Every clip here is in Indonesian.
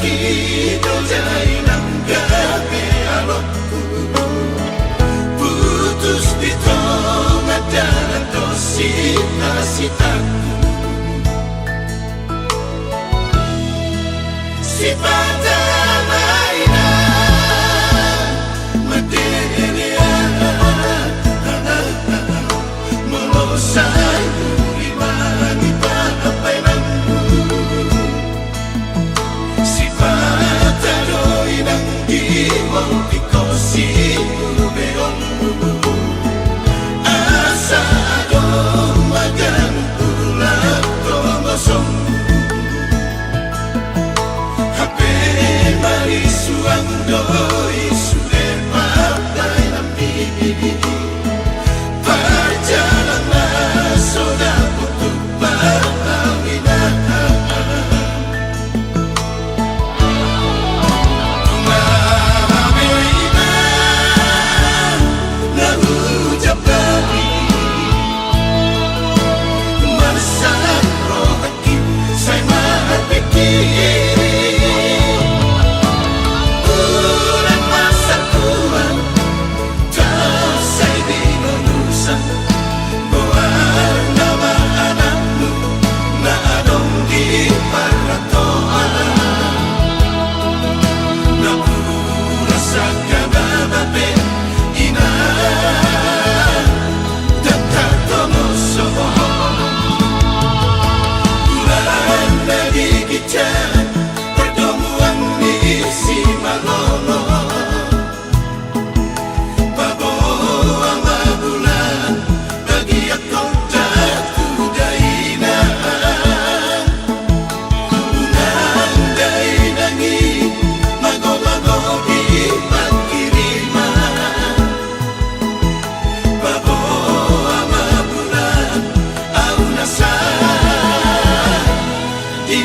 Kita jai nang gawe alokku putus di tengah dalam sita-sitaku sifat mainan material melosai iman apa yang sifat adoi nang dimau dikosi berong asa adong magang pulang tongosong suang doi sudah pakai lambi perjalanan sudah putus perkawinan pengawinan lalu jabari kemalasan rohaki saya maha pikir pertemuan di si malolo bawa bulan bagi aku jatuh dainah bulan dainangi mago-mago di pangkiriman bawa bulan au nasa di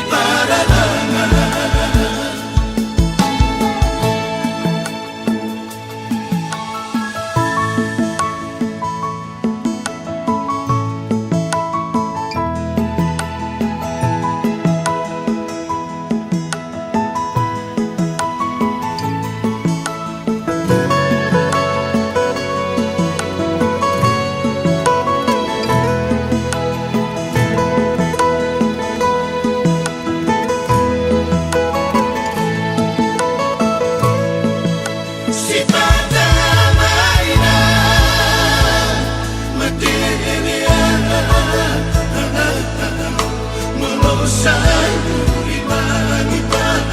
sifat mainan material melosai iman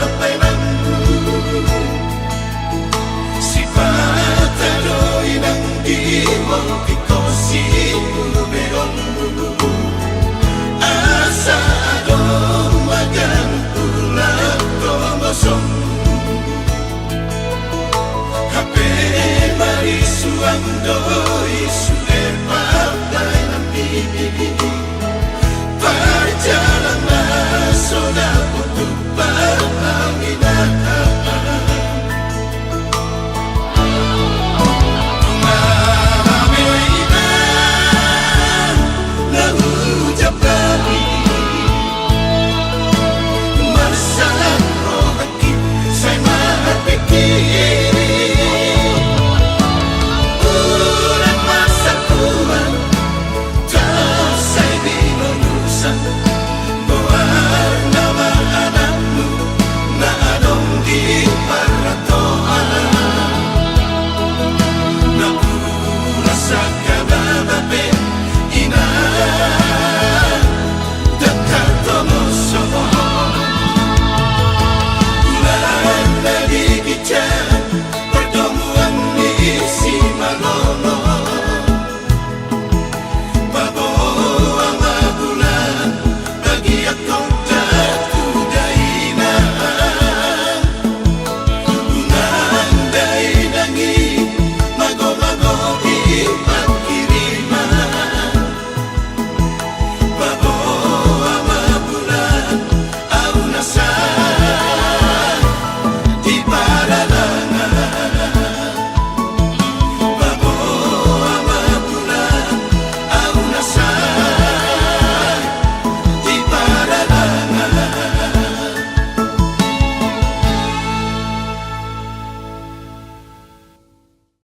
apa yang sifat adoi nang dimau dikosi berong asa adong magang pulang tongosong suang doi